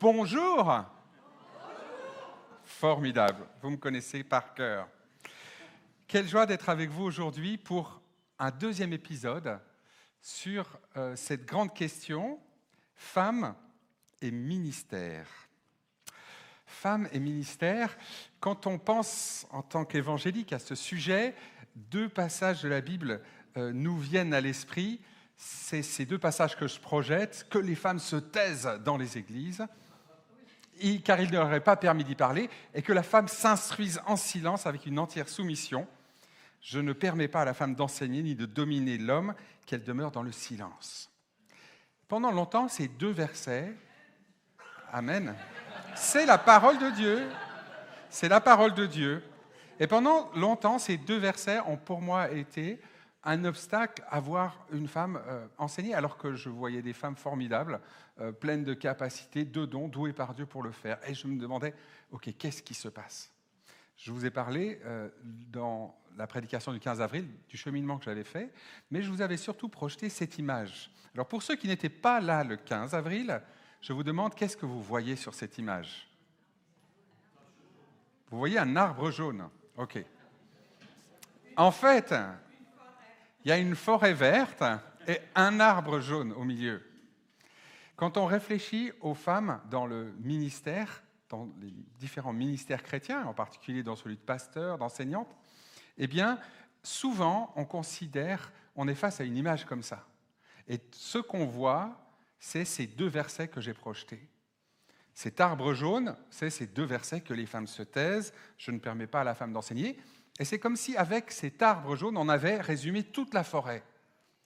Bonjour. Formidable, vous me connaissez par cœur. Quelle joie d'être avec vous aujourd'hui pour un deuxième épisode sur cette grande question, femmes et ministère. Femmes et ministère, quand on pense en tant qu'évangélique à ce sujet, deux passages de la Bible nous viennent à l'esprit. C'est ces deux passages que je projette, que les femmes se taisent dans les églises, car il ne leur est pas permis d'y parler, et que la femme s'instruise en silence avec une entière soumission. Je ne permets pas à la femme d'enseigner ni de dominer l'homme, qu'elle demeure dans le silence. Pendant longtemps, ces deux versets, Amen, c'est la parole de Dieu. C'est la parole de Dieu. Et pendant longtemps, ces deux versets ont pour moi été un obstacle à voir une femme enseigner, alors que je voyais des femmes formidables, pleines de capacités, de dons, douées par Dieu pour le faire. Et je me demandais, ok, qu'est-ce qui se passe ? Je vous ai parlé dans la prédication du 15 avril du cheminement que j'avais fait, mais je vous avais surtout projeté cette image. Alors pour ceux qui n'étaient pas là le 15 avril, je vous demande, qu'est-ce que vous voyez sur cette image ? Vous voyez un arbre jaune. Ok. En fait, il y a une forêt verte et un arbre jaune au milieu. Quand on réfléchit aux femmes dans le ministère, dans les différents ministères chrétiens, en particulier dans celui de pasteur, d'enseignante, eh bien, souvent, on est face à une image comme ça. Et ce qu'on voit, c'est ces deux versets que j'ai projetés. Cet arbre jaune, c'est ces deux versets que les femmes se taisent, je ne permets pas à la femme d'enseigner. Et c'est comme si, avec cet arbre jaune, on avait résumé toute la forêt.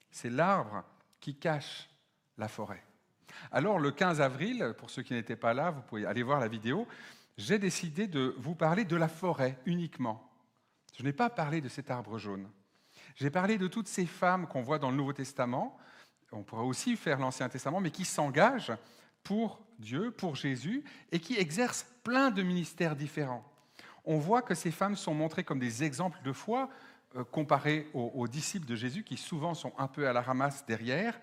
C'est l'arbre qui cache la forêt. Alors, le 15 avril, pour ceux qui n'étaient pas là, vous pouvez aller voir la vidéo, j'ai décidé de vous parler de la forêt uniquement. Je n'ai pas parlé de cet arbre jaune. J'ai parlé de toutes ces femmes qu'on voit dans le Nouveau Testament, on pourrait aussi faire l'Ancien Testament, mais qui s'engagent pour Dieu, pour Jésus, et qui exercent plein de ministères différents. On voit que ces femmes sont montrées comme des exemples de foi, comparées aux disciples de Jésus, qui souvent sont un peu à la ramasse derrière,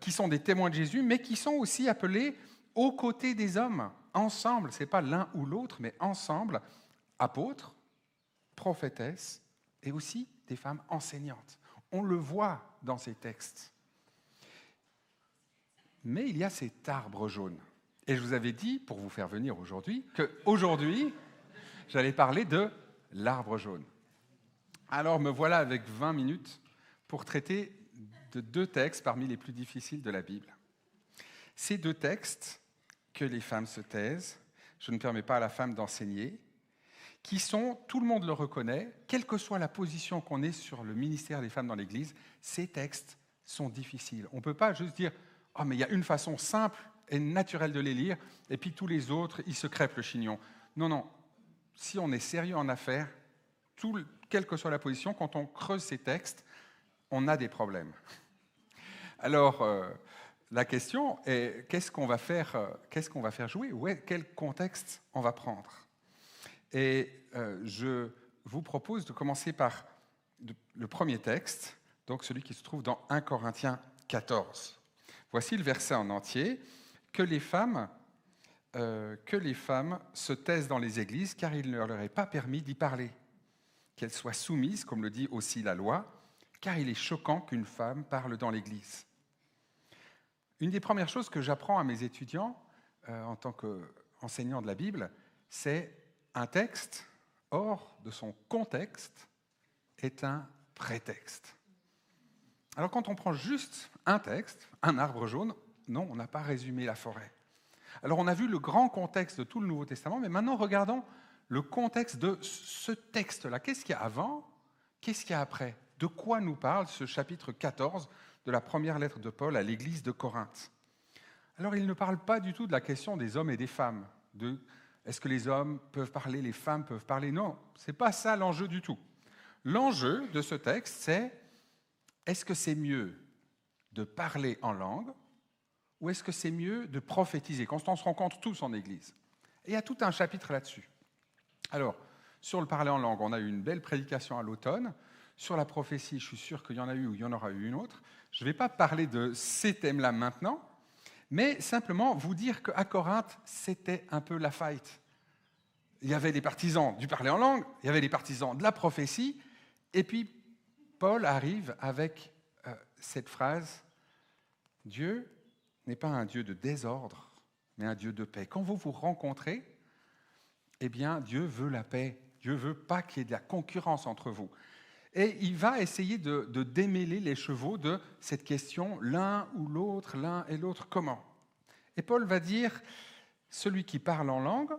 qui sont des témoins de Jésus, mais qui sont aussi appelés aux côtés des hommes, ensemble, ce n'est pas l'un ou l'autre, mais ensemble, apôtres, prophétesses, et aussi des femmes enseignantes. On le voit dans ces textes. Mais il y a cet arbre jaune. Et je vous avais dit, pour vous faire venir aujourd'hui, qu'aujourd'hui, j'allais parler de l'arbre jaune. Alors me voilà avec 20 minutes pour traiter de deux textes parmi les plus difficiles de la Bible. Ces deux textes, que les femmes se taisent, je ne permets pas à la femme d'enseigner, qui sont, tout le monde le reconnaît, quelle que soit la position qu'on ait sur le ministère des femmes dans l'Église, ces textes sont difficiles. On ne peut pas juste dire « Oh, mais il y a une façon simple et naturelle de les lire, et puis tous les autres, ils se crêpent le chignon. » Non, non. Si on est sérieux en affaires, quelle que soit la position, quand on creuse ces textes, on a des problèmes. Alors, la question est, qu'est-ce qu'on va faire jouer ? Quel contexte on va prendre ? Et je vous propose de commencer par le premier texte, donc celui qui se trouve dans 1 Corinthiens 14. Voici le verset en entier. Que les femmes se taisent dans les églises, car il ne leur est pas permis d'y parler. Qu'elles soient soumises, comme le dit aussi la loi, car il est choquant qu'une femme parle dans l'église. Une des premières choses que j'apprends à mes étudiants, en tant qu'enseignant de la Bible, c'est un texte, hors de son contexte, est un prétexte. Alors quand on prend juste un texte, un arbre jaune, non, on n'a pas résumé la forêt. Alors on a vu le grand contexte de tout le Nouveau Testament, mais maintenant regardons le contexte de ce texte-là. Qu'est-ce qu'il y a avant ? Qu'est-ce qu'il y a après ? De quoi nous parle ce chapitre 14 de la première lettre de Paul à l'église de Corinthe ? Alors il ne parle pas du tout de la question des hommes et des femmes, de est-ce que les hommes peuvent parler, les femmes peuvent parler ? Non, ce n'est pas ça l'enjeu du tout. L'enjeu de ce texte, c'est est-ce que c'est mieux de parler en langue ou est-ce que c'est mieux de prophétiser, quand on se rencontre tous en église ? Et il y a tout un chapitre là-dessus. Alors, sur le parler en langue, on a eu une belle prédication à l'automne. Sur la prophétie, je suis sûr qu'il y en a eu ou il y en aura eu une autre. Je ne vais pas parler de ces thèmes-là maintenant, mais simplement vous dire qu'à Corinthe, c'était un peu la fight. Il y avait les partisans du parler en langue, il y avait les partisans de la prophétie, et puis Paul arrive avec cette phrase, « Dieu n'est pas un Dieu de désordre, mais un Dieu de paix. » Quand vous vous rencontrez, eh bien, Dieu veut la paix. Dieu ne veut pas qu'il y ait de la concurrence entre vous. Et il va essayer de démêler les chevaux de cette question, l'un ou l'autre, l'un et l'autre, comment ? Et Paul va dire, celui qui parle en langue,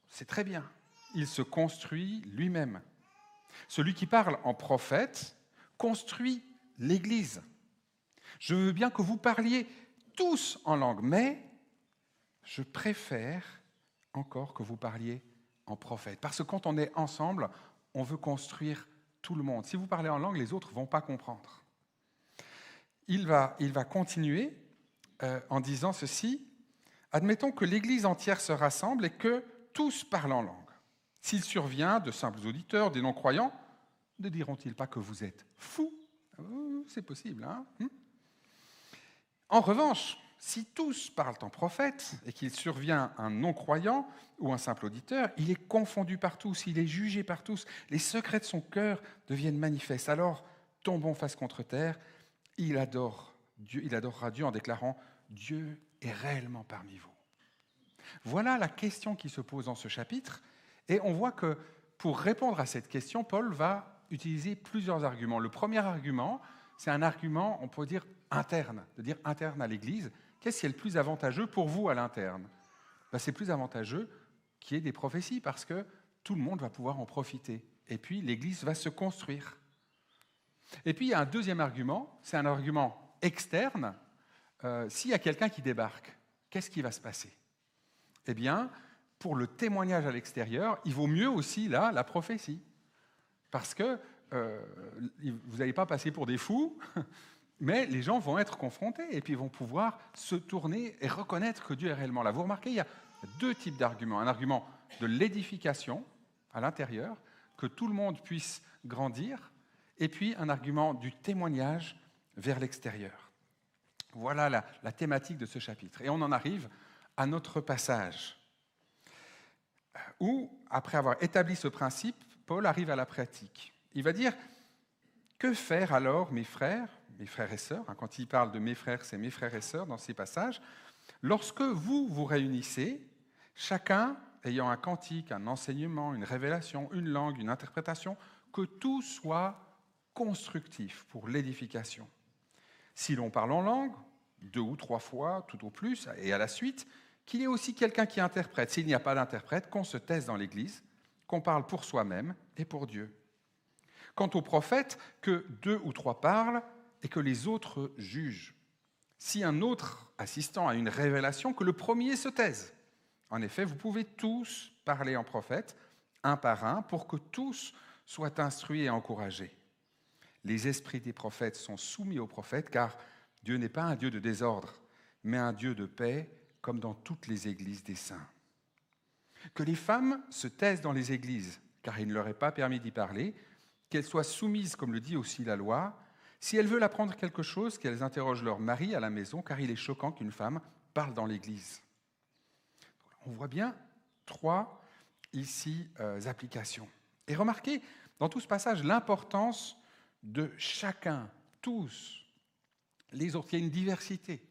c'est très bien. Il se construit lui-même. Celui qui parle en prophète construit l'Église. Je veux bien que vous parliez tous en langue, mais je préfère encore que vous parliez en prophète. Parce que quand on est ensemble, on veut construire tout le monde. Si vous parlez en langue, les autres ne vont pas comprendre. Il va continuer en disant ceci. Admettons que l'Église entière se rassemble et que tous parlent en langue. S'il survient de simples auditeurs, des non-croyants, ne diront-ils pas que vous êtes fous ? C'est possible, hein ? En revanche, si tous parlent en prophète et qu'il survient un non-croyant ou un simple auditeur, il est confondu par tous, il est jugé par tous, les secrets de son cœur deviennent manifestes. Alors, tombons face contre terre, il adorera Dieu en déclarant « Dieu est réellement parmi vous ». Voilà la question qui se pose dans ce chapitre, et on voit que pour répondre à cette question, Paul va utiliser plusieurs arguments. Le premier argument, c'est un argument, on peut dire, interne, de dire interne à l'Église. Qu'est-ce qui est le plus avantageux pour vous à l'interne ? C'est plus avantageux qu'il y ait des prophéties parce que tout le monde va pouvoir en profiter. Et puis l'Église va se construire. Et puis il y a un deuxième argument, c'est un argument externe. S'il y a quelqu'un qui débarque, qu'est-ce qui va se passer ? Eh bien, pour le témoignage à l'extérieur, il vaut mieux aussi là la prophétie. Parce que vous n'allez pas passer pour des fous, mais les gens vont être confrontés et puis vont pouvoir se tourner et reconnaître que Dieu est réellement là. Vous remarquez, il y a deux types d'arguments. Un argument de l'édification à l'intérieur, que tout le monde puisse grandir, et puis un argument du témoignage vers l'extérieur. Voilà la thématique de ce chapitre. Et on en arrive à notre passage, où, après avoir établi ce principe, Paul arrive à la pratique. Il va dire, que faire alors, mes frères et sœurs, quand il parle de mes frères, c'est mes frères et sœurs dans ces passages, lorsque vous vous réunissez, chacun ayant un cantique, un enseignement, une révélation, une langue, une interprétation, que tout soit constructif pour l'édification. Si l'on parle en langue, 2 ou 3 fois, tout au plus, et à la suite, qu'il y ait aussi quelqu'un qui interprète. S'il n'y a pas d'interprète, qu'on se taise dans l'Église, qu'on parle pour soi-même et pour Dieu. Quant aux prophètes, que 2 ou 3 parlent et que les autres jugent. Si un autre assistant a une révélation, que le premier se taise. En effet, vous pouvez tous parler en prophète, un par un, pour que tous soient instruits et encouragés. Les esprits des prophètes sont soumis aux prophètes, car Dieu n'est pas un Dieu de désordre, mais un Dieu de paix, comme dans toutes les églises des saints. Que les femmes se taisent dans les églises, car il ne leur est pas permis d'y parler, qu'elles soient soumises, comme le dit aussi la loi. Si elles veulent apprendre quelque chose, qu'elles interrogent leur mari à la maison, car il est choquant qu'une femme parle dans l'église. On voit bien 3 ici applications. Et remarquez dans tout ce passage l'importance de chacun, tous, les autres. Il y a une diversité.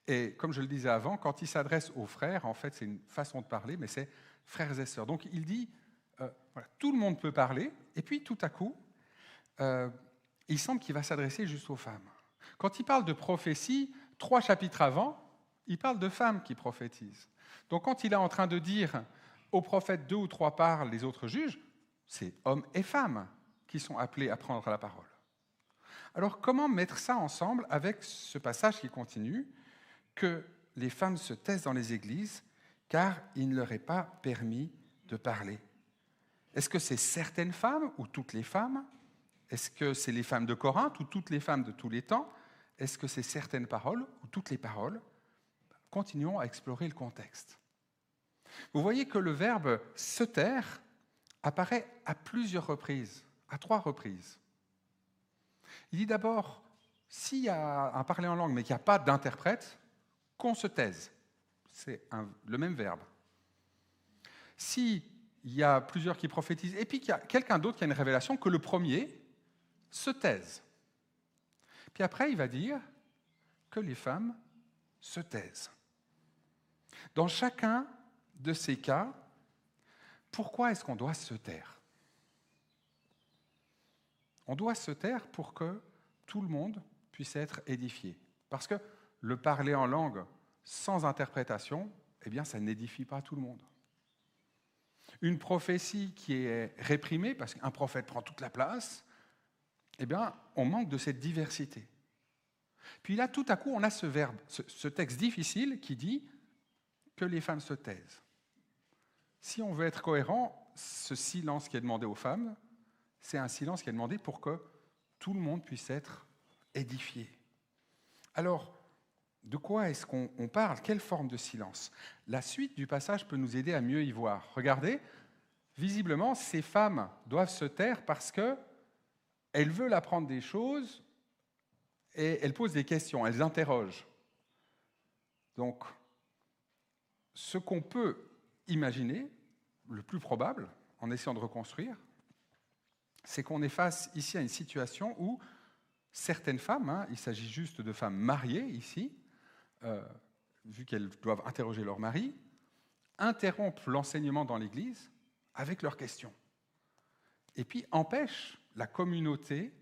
Et comme je le disais avant, quand il s'adresse aux frères, en fait, c'est une façon de parler, mais c'est frères et sœurs. Donc il dit, voilà, tout le monde peut parler, et puis tout à coup, il semble qu'il va s'adresser juste aux femmes. Quand il parle de prophétie, 3 chapitres avant, il parle de femmes qui prophétisent. Donc quand il est en train de dire aux prophètes 2 ou 3 parlent, les autres jugent, c'est hommes et femmes qui sont appelés à prendre la parole. Alors comment mettre ça ensemble avec ce passage qui continue, que les femmes se taisent dans les églises, car il ne leur est pas permis de parler? Est-ce que c'est certaines femmes ou toutes les femmes? Est-ce que c'est les femmes de Corinthe ou toutes les femmes de tous les temps? Est-ce que c'est certaines paroles ou toutes les paroles? Continuons à explorer le contexte. Vous voyez que le verbe « se taire » apparaît à plusieurs reprises, à 3 reprises. Il dit d'abord, s'il y a un parler en langue mais qu'il n'y a pas d'interprète, qu'on se taise. C'est le même verbe. S'il y a plusieurs qui prophétisent, et puis qu'il y a quelqu'un d'autre qui a une révélation, que le premier se taise. Puis après, il va dire que les femmes se taisent. Dans chacun de ces cas, pourquoi est-ce qu'on doit se taire? On doit se taire pour que tout le monde puisse être édifié. Parce que le parler en langue sans interprétation, eh bien, ça n'édifie pas tout le monde. Une prophétie qui est réprimée, parce qu'un prophète prend toute la place, eh bien, on manque de cette diversité. Puis là, tout à coup, on a ce verbe, ce texte difficile qui dit que les femmes se taisent. Si on veut être cohérent, ce silence qui est demandé aux femmes, c'est un silence qui est demandé pour que tout le monde puisse être édifié. Alors, de quoi est-ce qu'on parle? Quelle forme de silence? La suite du passage peut nous aider à mieux y voir. Regardez, visiblement, ces femmes doivent se taire parce qu'elles veulent apprendre des choses et elles posent des questions, elles interrogent. Donc, ce qu'on peut imaginer, le plus probable, en essayant de reconstruire, c'est qu'on est face ici à une situation où certaines femmes, il s'agit juste de femmes mariées ici, vu qu'elles doivent interroger leur mari, interrompent l'enseignement dans l'Église avec leurs questions. Et puis empêchent la communauté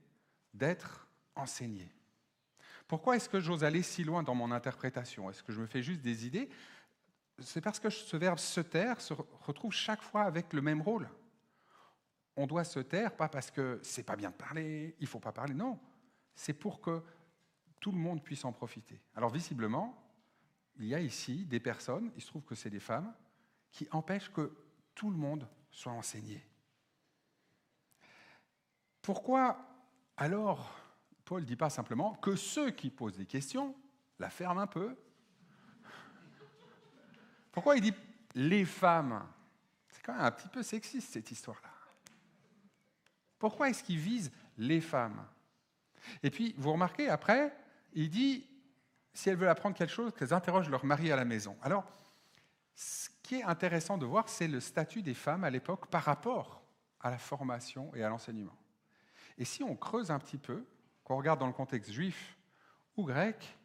d'être enseignée. Pourquoi est-ce que j'ose aller si loin dans mon interprétation? Est-ce que je me fais juste des idées? C'est parce que ce verbe se taire se retrouve chaque fois avec le même rôle. On doit se taire, pas parce que c'est pas bien de parler, il ne faut pas parler, non. C'est pour que tout le monde puisse en profiter. Alors visiblement, il y a ici des personnes, il se trouve que c'est des femmes, qui empêchent que tout le monde soit enseigné. Pourquoi alors Paul ne dit pas simplement que ceux qui posent des questions la ferment un peu? Pourquoi il dit les femmes? C'est quand même un petit peu sexiste cette histoire-là. Pourquoi est-ce qu'il vise les femmes? Et puis, vous remarquez, après, il dit, si elles veulent apprendre quelque chose, qu'elles interrogent leur mari à la maison. Alors, ce qui est intéressant de voir, c'est le statut des femmes à l'époque par rapport à la formation et à l'enseignement. Et si on creuse un petit peu, qu'on regarde dans le contexte juif ou grec,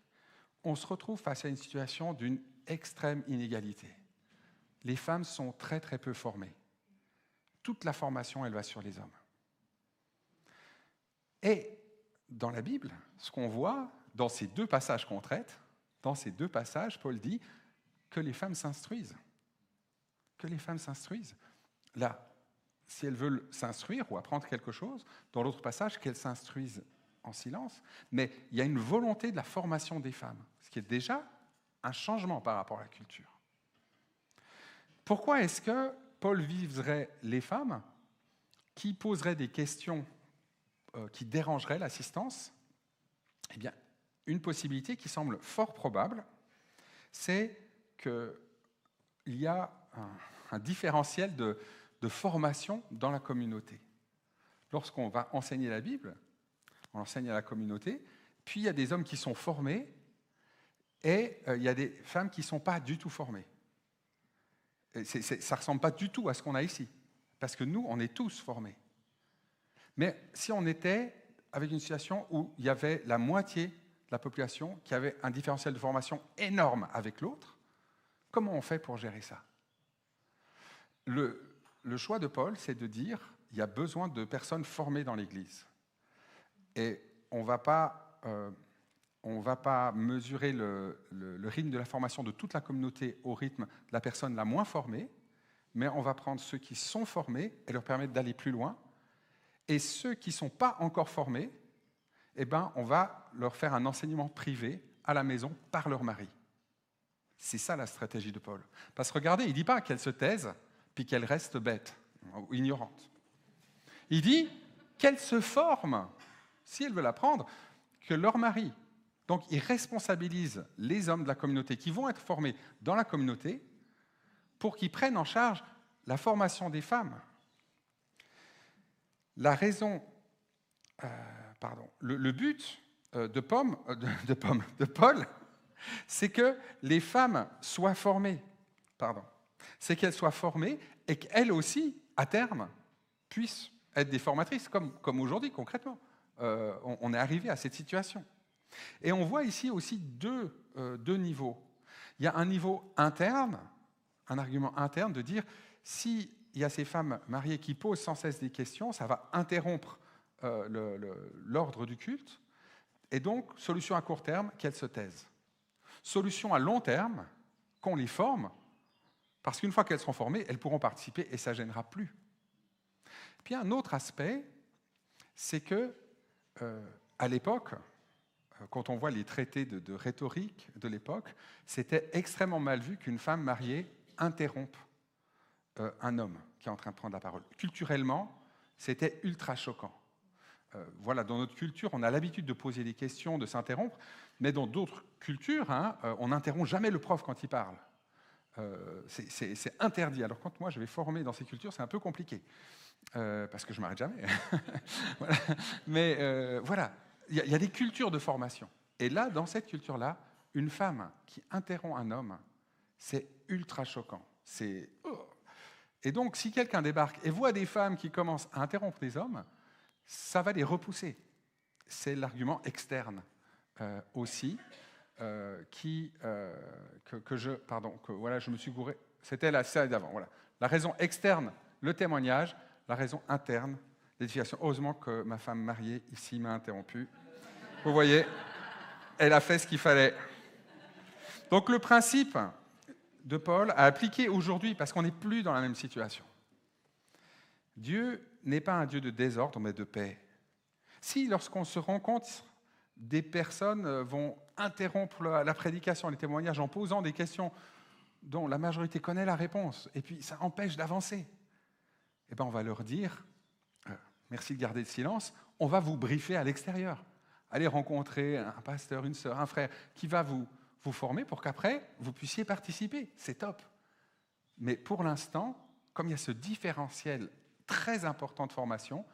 on se retrouve face à une situation d'une extrême inégalité. Les femmes sont très très peu formées. Toute la formation, elle va sur les hommes. Et dans la Bible, ce qu'on voit, dans ces deux passages qu'on traite, dans ces deux passages, Paul dit que les femmes s'instruisent. Que les femmes s'instruisent. Là, si elles veulent s'instruire ou apprendre quelque chose, dans l'autre passage, qu'elles s'instruisent en silence. Mais il y a une volonté de la formation des femmes, ce qui est déjà un changement par rapport à la culture. Pourquoi est-ce que Paul viserait les femmes qui poseraient des questions qui dérangeraient l'assistance? Eh bien, une possibilité qui semble fort probable, c'est qu'il y a un différentiel de formation dans la communauté. Lorsqu'on va enseigner la Bible, on enseigne à la communauté, puis il y a des hommes qui sont formés et il y a des femmes qui ne sont pas du tout formées. Ça ne ressemble pas du tout à ce qu'on a ici, parce que nous, on est tous formés. Mais si on était avec une situation où il y avait la moitié de la population qui avait un différentiel de formation énorme avec l'autre, comment on fait pour gérer ça? Le choix de Paul, c'est de dire qu'il y a besoin de personnes formées dans l'Église. Et on ne va pas mesurer le rythme de la formation de toute la communauté au rythme de la personne la moins formée, mais on va prendre ceux qui sont formés et leur permettre d'aller plus loin. Et ceux qui ne sont pas encore formés, eh ben, on va leur faire un enseignement privé à la maison par leur mari. C'est ça la stratégie de Paul. Parce que regardez, il ne dit pas qu'elles se taisent puis qu'elles restent bêtes ou ignorantes. Il dit qu'elles se forment, si elles veulent apprendre, que leur mari. Donc il responsabilise les hommes de la communauté qui vont être formés dans la communauté pour qu'ils prennent en charge la formation des femmes. La raison, le but de Paul, c'est que les femmes soient formées, c'est qu'elles soient formées et qu'elles aussi, à terme, puissent être des formatrices, comme aujourd'hui, concrètement. On est arrivé à cette situation. Et on voit ici aussi deux niveaux. Il y a un niveau interne, un argument interne de dire, s'il y a ces femmes mariées qui posent sans cesse des questions, ça va interrompre l'ordre du culte, et donc, solution à court terme, qu'elles se taisent. Solution à long terme, qu'on les forme, parce qu'une fois qu'elles seront formées, elles pourront participer et ça ne gênera plus. Puis un autre aspect, c'est que, à l'époque, quand on voit les traités de rhétorique de l'époque, c'était extrêmement mal vu qu'une femme mariée interrompe un homme qui est en train de prendre la parole. Culturellement, c'était ultra choquant. Voilà, dans notre culture, on a l'habitude de poser des questions, de s'interrompre, mais dans d'autres cultures, on n'interrompt jamais le prof quand il parle. C'est interdit. Alors quand moi je vais former dans ces cultures, c'est un peu compliqué, parce que je ne m'arrête jamais. Voilà. Mais voilà, il y a des cultures de formation. Et là, dans cette culture-là, une femme qui interrompt un homme, c'est ultra choquant. Et donc, si quelqu'un débarque et voit des femmes qui commencent à interrompre des hommes, ça va les repousser. C'est l'argument externe aussi, voilà, je me suis gouré. C'était la slide d'avant. Voilà. La raison externe, le témoignage, la raison interne, l'édification. Heureusement que ma femme mariée ici m'a interrompu. Vous voyez, elle a fait ce qu'il fallait. Donc le principe de Paul à appliquer aujourd'hui, parce qu'on n'est plus dans la même situation. Dieu n'est pas un Dieu de désordre, mais de paix. Si, lorsqu'on se rencontre, des personnes vont interrompre la prédication, les témoignages en posant des questions dont la majorité connaît la réponse, et puis ça empêche d'avancer, eh bien on va leur dire, merci de garder le silence, on va vous briefer à l'extérieur. Allez rencontrer un pasteur, une sœur, un frère, qui va vous former pour qu'après, vous puissiez participer. C'est top. Mais pour l'instant, comme il y a ce différentiel très important de formation,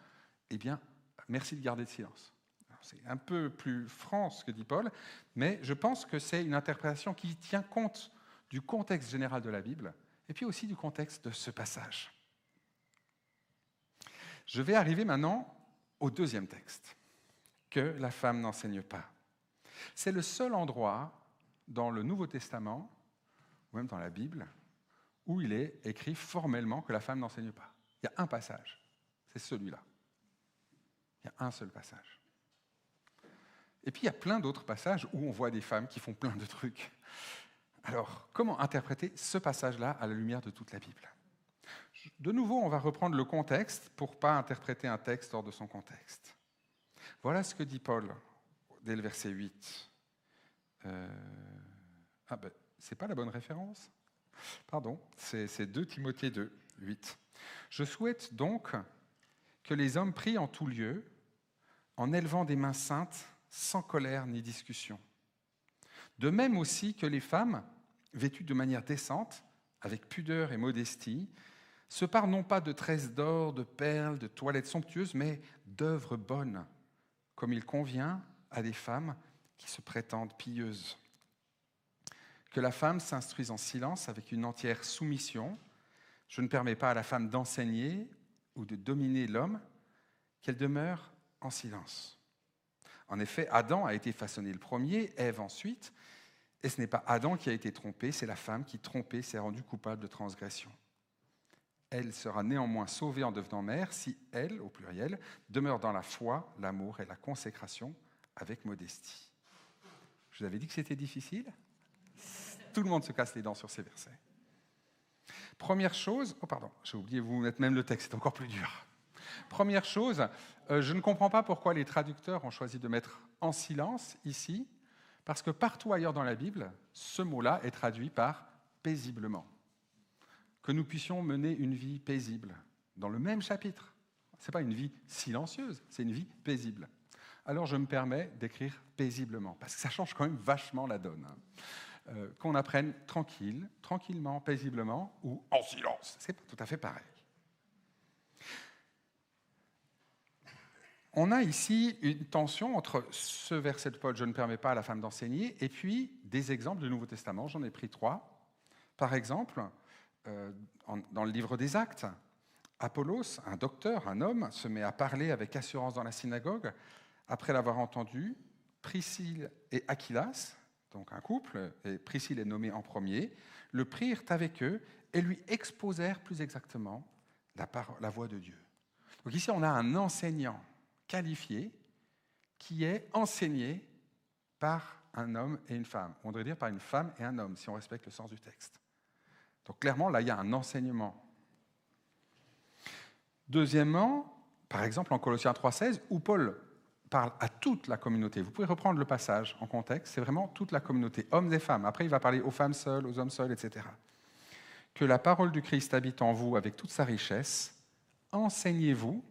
eh bien, merci de garder le silence. C'est un peu plus franc ce que dit Paul, mais je pense que c'est une interprétation qui tient compte du contexte général de la Bible, et puis aussi du contexte de ce passage. Je vais arriver maintenant au deuxième texte, que la femme n'enseigne pas. C'est le seul endroit dans le Nouveau Testament, ou même dans la Bible, où il est écrit formellement que la femme n'enseigne pas. Il y a un passage, c'est celui-là. Il y a un seul passage. Et puis il y a plein d'autres passages où on voit des femmes qui font plein de trucs. Alors, comment interpréter ce passage-là à la lumière de toute la Bible ? De nouveau, on va reprendre le contexte pour ne pas interpréter un texte hors de son contexte. Voilà ce que dit Paul dès le verset 8. C'est pas la bonne référence ? Pardon, c'est 2 Timothée 2, 8. Je souhaite donc que les hommes prient en tout lieu, en élevant des mains saintes, sans colère ni discussion. De même aussi que les femmes, vêtues de manière décente, avec pudeur et modestie, se parlent non pas de tresses d'or, de perles, de toilettes somptueuses, mais d'œuvres bonnes, comme il convient à des femmes qui se prétendent pieuses. Que la femme s'instruise en silence avec une entière soumission. Je ne permets pas à la femme d'enseigner ou de dominer l'homme, qu'elle demeure en silence. En effet, Adam a été façonné le premier, Ève ensuite, et ce n'est pas Adam qui a été trompé, c'est la femme qui, trompée, s'est rendue coupable de transgression. Elle sera néanmoins sauvée en devenant mère si elle, au pluriel, demeure dans la foi, l'amour et la consécration avec modestie. Je vous avais dit que c'était difficile ? Tout le monde se casse les dents sur ces versets. Première chose, j'ai oublié, vous mettre même le texte, c'est encore plus dur. Première chose, je ne comprends pas pourquoi les traducteurs ont choisi de mettre en silence ici, parce que partout ailleurs dans la Bible, ce mot-là est traduit par paisiblement. Que nous puissions mener une vie paisible, dans le même chapitre. Ce n'est pas une vie silencieuse, c'est une vie paisible. Alors je me permets d'écrire paisiblement, parce que ça change quand même vachement la donne. Qu'on apprenne tranquillement, paisiblement, ou en silence. C'est pas tout à fait pareil. On a ici une tension entre ce verset de Paul, « Je ne permets pas à la femme d'enseigner », et puis des exemples du Nouveau Testament. J'en ai pris 3. Par exemple, dans le livre des Actes, Apollos, un docteur, un homme, se met à parler avec assurance dans la synagogue. Après l'avoir entendu, Priscille et Aquilas, donc un couple, et Priscille est nommée en premier, le prirent avec eux et lui exposèrent plus exactement la voix de Dieu. Donc ici, on a un enseignant qualifié qui est enseigné par un homme et une femme. On devrait dire par une femme et un homme, si on respecte le sens du texte. Donc clairement, là, il y a un enseignement. Deuxièmement, par exemple en Colossiens 3,16, où Paul parle à toute la communauté. Vous pouvez reprendre le passage en contexte, c'est vraiment toute la communauté, hommes et femmes. Après, il va parler aux femmes seules, aux hommes seuls, etc. Que la parole du Christ habite en vous avec toute sa richesse, enseignez-vous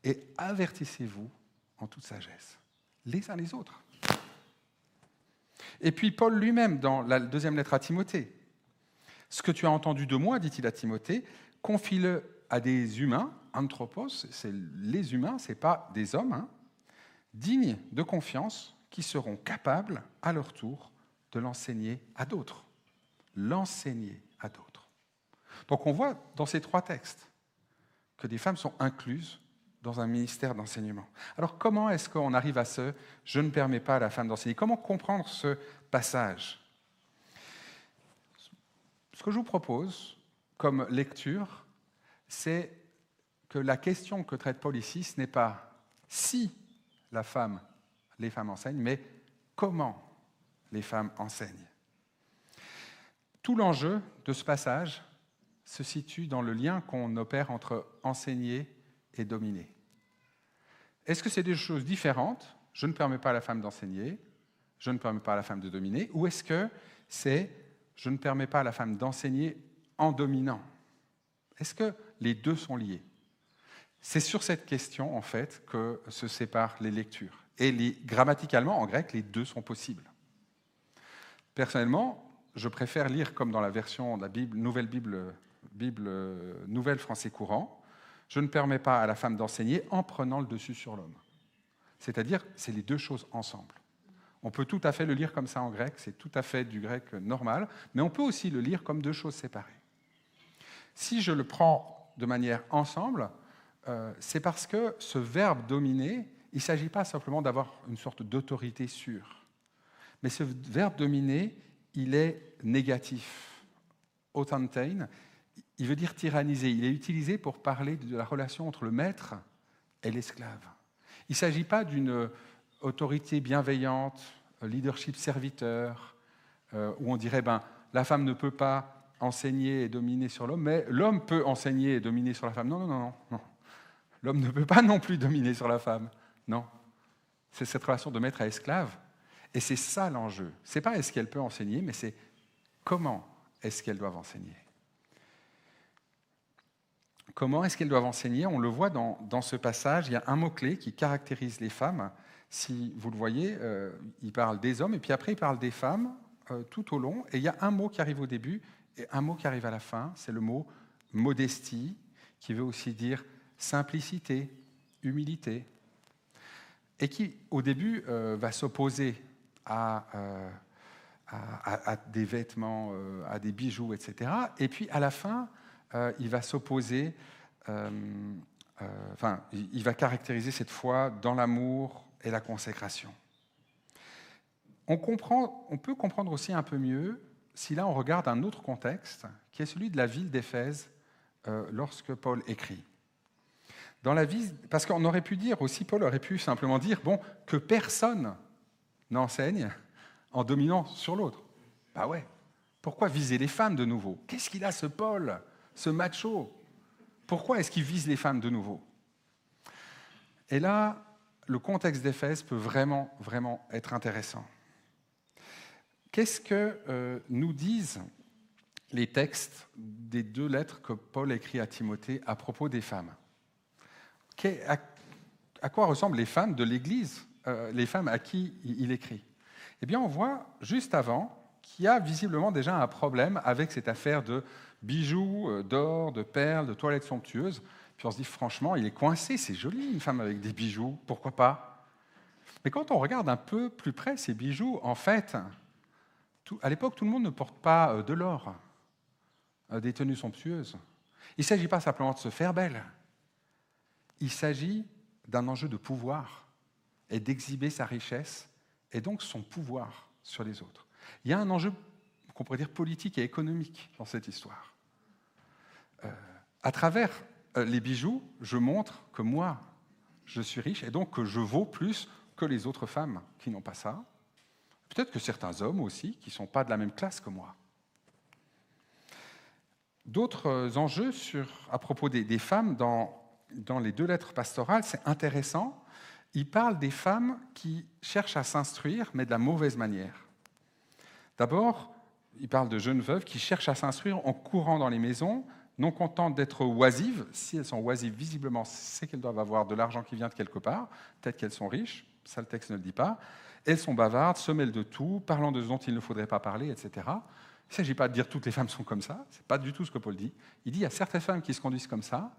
et avertissez-vous en toute sagesse, les uns les autres. Et puis Paul lui-même, dans la deuxième lettre à Timothée, « Ce que tu as entendu de moi, dit-il à Timothée, confie-le à des humains, anthropos, c'est les humains, ce n'est pas des hommes, dignes de confiance, qui seront capables, à leur tour, de l'enseigner à d'autres. » L'enseigner à d'autres. Donc on voit dans ces 3 textes que des femmes sont incluses dans un ministère d'enseignement. Alors comment est-ce qu'on arrive à ce « je ne permets pas à la femme d'enseigner » ? Comment comprendre ce passage ? Ce que je vous propose comme lecture, c'est que la question que traite Paul ici, ce n'est pas si les femmes enseignent, mais comment les femmes enseignent. Tout l'enjeu de ce passage se situe dans le lien qu'on opère entre enseigner et dominer. Est-ce que c'est des choses différentes ? Je ne permets pas à la femme d'enseigner, je ne permets pas à la femme de dominer, ou est-ce que c'est je ne permets pas à la femme d'enseigner en dominant ? Est-ce que les deux sont liés ? C'est sur cette question, en fait, que se séparent les lectures. Et grammaticalement, en grec, les deux sont possibles. Personnellement, je préfère lire comme dans la version de la Bible, Nouvelle Français Courant, je ne permets pas à la femme d'enseigner en prenant le dessus sur l'homme. C'est-à-dire, c'est les deux choses ensemble. On peut tout à fait le lire comme ça en grec, c'est tout à fait du grec normal, mais on peut aussi le lire comme deux choses séparées. Si je le prends de manière ensemble, c'est parce que ce verbe dominer, il ne s'agit pas simplement d'avoir une sorte d'autorité sûre. Mais ce verbe dominer, il est négatif. Autantein, il veut dire tyranniser. Il est utilisé pour parler de la relation entre le maître et l'esclave. Il ne s'agit pas d'une autorité bienveillante, leadership serviteur, où on dirait la femme ne peut pas enseigner et dominer sur l'homme, mais l'homme peut enseigner et dominer sur la femme. Non. L'homme ne peut pas non plus dominer sur la femme. Non. C'est cette relation de maître à esclave. Et c'est ça l'enjeu. Ce n'est pas est-ce qu'elle peut enseigner, mais c'est comment est-ce qu'elles doivent enseigner. Comment est-ce qu'elles doivent enseigner ? On le voit dans ce passage, il y a un mot-clé qui caractérise les femmes. Si vous le voyez, il parle des hommes, et puis après il parle des femmes tout au long. Et il y a un mot qui arrive au début et un mot qui arrive à la fin, c'est le mot modestie, qui veut aussi dire simplicité, humilité, et qui, au début, va s'opposer à des vêtements, à des bijoux, etc. Et puis, à la fin, il va s'opposer, il va caractériser cette foi dans l'amour et la consécration. On peut comprendre aussi un peu mieux si là, on regarde un autre contexte, qui est celui de la ville d'Éphèse, lorsque Paul écrit. Parce qu'on aurait pu dire aussi, Paul aurait pu simplement dire que personne n'enseigne en dominant sur l'autre. Bah ouais, pourquoi viser les femmes de nouveau ? Qu'est-ce qu'il a ce Paul, ce macho ? Pourquoi est-ce qu'il vise les femmes de nouveau ? Et là, le contexte d'Éphèse peut vraiment, vraiment être intéressant. Qu'est-ce que nous disent les textes des 2 lettres que Paul écrit à Timothée à propos des femmes ? À quoi ressemblent les femmes de l'Église, les femmes à qui il écrit ? Eh bien, on voit juste avant qu'il y a visiblement déjà un problème avec cette affaire de bijoux, d'or, de perles, de toilettes somptueuses. Puis on se dit, franchement, il est coincé, c'est joli, une femme avec des bijoux, pourquoi pas? Mais quand on regarde un peu plus près ces bijoux, en fait, à l'époque, tout le monde ne porte pas de l'or, des tenues somptueuses. Il ne s'agit pas simplement de se faire belle. Il s'agit d'un enjeu de pouvoir et d'exhiber sa richesse et donc son pouvoir sur les autres. Il y a un enjeu qu'on pourrait dire politique et économique dans cette histoire. À travers les bijoux, je montre que moi, je suis riche et donc que je vaux plus que les autres femmes qui n'ont pas ça. Peut-être que certains hommes aussi, qui ne sont pas de la même classe que moi. D'autres enjeux à propos des femmes dans les 2 lettres pastorales, c'est intéressant. Il parle des femmes qui cherchent à s'instruire, mais de la mauvaise manière. D'abord, il parle de jeunes veuves qui cherchent à s'instruire en courant dans les maisons, non contentes d'être oisives. Si elles sont oisives, visiblement, c'est qu'elles doivent avoir de l'argent qui vient de quelque part. Peut-être qu'elles sont riches, ça le texte ne le dit pas. Elles sont bavardes, se mêlent de tout, parlant de ce dont il ne faudrait pas parler, etc. Il ne s'agit pas de dire que toutes les femmes sont comme ça, ce n'est pas du tout ce que Paul dit. Il dit qu'il y a certaines femmes qui se conduisent comme ça,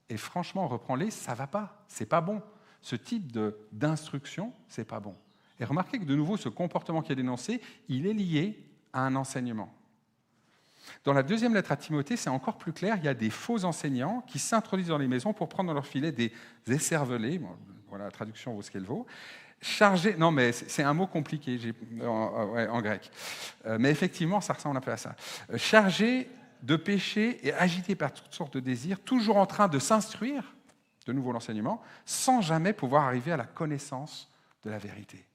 et franchement, reprends-les, ça ne va pas, ce n'est pas bon. Ce type d'instruction, ce n'est pas bon. Et remarquez que de nouveau, ce comportement qui est dénoncé, il est lié à un enseignement. Dans la 2e lettre à Timothée, c'est encore plus clair, il y a des faux enseignants qui s'introduisent dans les maisons pour prendre dans leur filet des écervelés, bon, voilà, la traduction vaut ce qu'elle vaut, chargés, non mais c'est un mot compliqué en grec, mais effectivement ça ressemble un peu à ça, chargés de péchés et agités par toutes sortes de désirs, toujours en train de s'instruire, de nouveau l'enseignement, sans jamais pouvoir arriver à la connaissance de la vérité.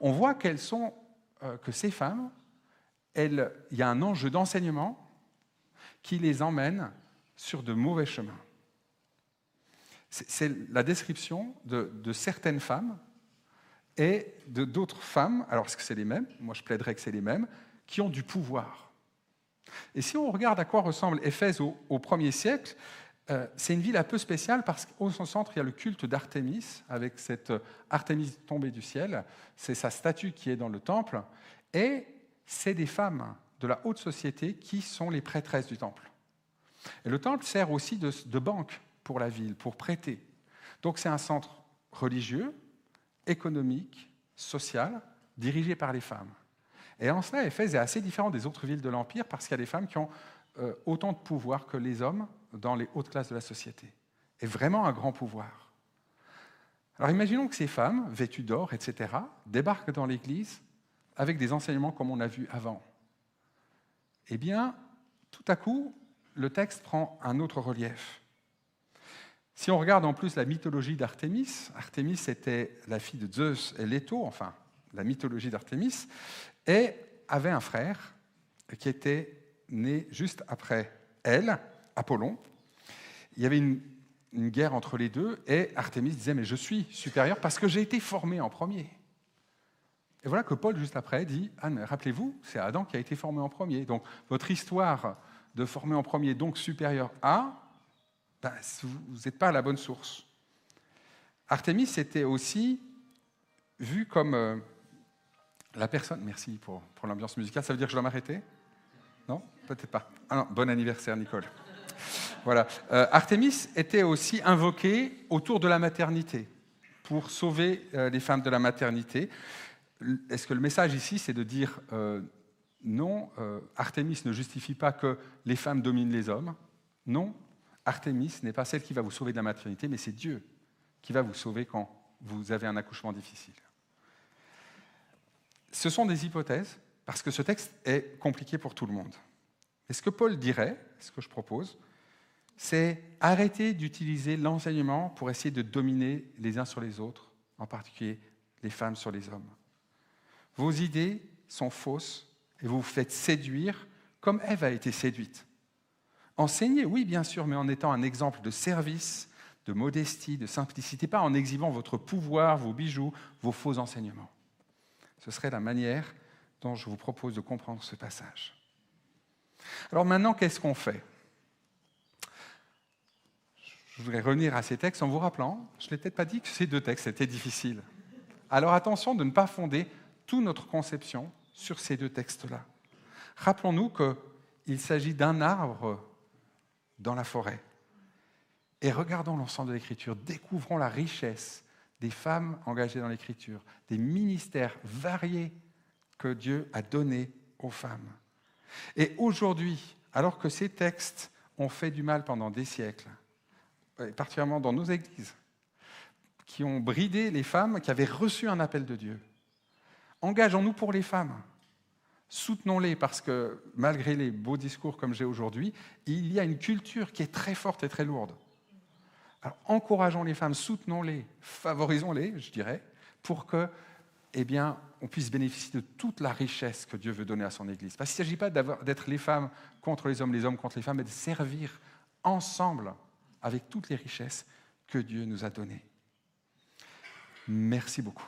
On voit que ces femmes, il y a un enjeu d'enseignement qui les emmène sur de mauvais chemins. C'est la description de certaines femmes et d'autres femmes, alors est-ce que c'est les mêmes? Moi je plaiderais que c'est les mêmes, qui ont du pouvoir. Et si on regarde à quoi ressemble Éphèse au 1er siècle, c'est une ville un peu spéciale parce qu'au centre, il y a le culte d'Artémis, avec cette Artémis tombée du ciel, c'est sa statue qui est dans le temple, et c'est des femmes de la haute société qui sont les prêtresses du temple. Et le temple sert aussi de banque pour la ville, pour prêter. Donc c'est un centre religieux, économique, social, dirigé par les femmes. Et en cela, Éphèse est assez différent des autres villes de l'Empire parce qu'il y a des femmes qui ont autant de pouvoir que les hommes dans les hautes classes de la société. Et vraiment un grand pouvoir. Alors imaginons que ces femmes, vêtues d'or, etc., débarquent dans l'Église avec des enseignements comme on a vu avant. Eh bien, tout à coup, le texte prend un autre relief. Si on regarde en plus la mythologie d'Artémis, Artémis était la fille de Zeus et Leto, enfin, la mythologie d'Artémis, et avait un frère qui était né juste après elle, Apollon. Il y avait une guerre entre les deux, et Artémis disait « mais je suis supérieur parce que j'ai été formé en premier ». Et voilà que Paul, juste après, dit « ah, mais rappelez-vous, c'est Adam qui a été formé en premier. Donc, votre histoire de former en premier, donc supérieur à, ben, vous n'êtes pas à la bonne source. » Artémis était aussi vue comme la personne... Merci pour l'ambiance musicale. Ça veut dire que je dois m'arrêter? Non? Peut-être pas. Ah non, bon anniversaire, Nicole. Voilà. Artémis était aussi invoquée autour de la maternité, pour sauver les femmes de la maternité. Est-ce que le message ici, c'est de dire non, Artémis ne justifie pas que les femmes dominent les hommes. Non, Artémis n'est pas celle qui va vous sauver de la maternité, mais c'est Dieu qui va vous sauver quand vous avez un accouchement difficile. Ce sont des hypothèses, parce que ce texte est compliqué pour tout le monde. Et ce que Paul dirait, ce que je propose, c'est arrêter d'utiliser l'enseignement pour essayer de dominer les uns sur les autres, en particulier les femmes sur les hommes. Vos idées sont fausses et vous vous faites séduire comme Ève a été séduite. Enseignez, oui, bien sûr, mais en étant un exemple de service, de modestie, de simplicité, pas en exhibant votre pouvoir, vos bijoux, vos faux enseignements. Ce serait la manière dont je vous propose de comprendre ce passage. Alors maintenant, qu'est-ce qu'on fait? Je voudrais revenir à ces textes en vous rappelant, je ne l'ai peut-être pas dit que ces 2 textes étaient difficiles. Alors attention de ne pas fonder toute notre conception sur ces 2 textes-là. Rappelons-nous qu'il s'agit d'un arbre dans la forêt. Et regardons l'ensemble de l'Écriture, découvrons la richesse des femmes engagées dans l'Écriture, des ministères variés que Dieu a donnés aux femmes. Et aujourd'hui, alors que ces textes ont fait du mal pendant des siècles, et particulièrement dans nos églises, qui ont bridé les femmes qui avaient reçu un appel de Dieu, engageons-nous pour les femmes. Soutenons-les parce que, malgré les beaux discours comme j'ai aujourd'hui, il y a une culture qui est très forte et très lourde. Alors, encourageons les femmes, soutenons-les, favorisons-les, je dirais, pour que, on puisse bénéficier de toute la richesse que Dieu veut donner à son Église. Parce qu'il ne s'agit pas d'être les femmes contre les hommes contre les femmes, mais de servir ensemble avec toutes les richesses que Dieu nous a données. Merci beaucoup.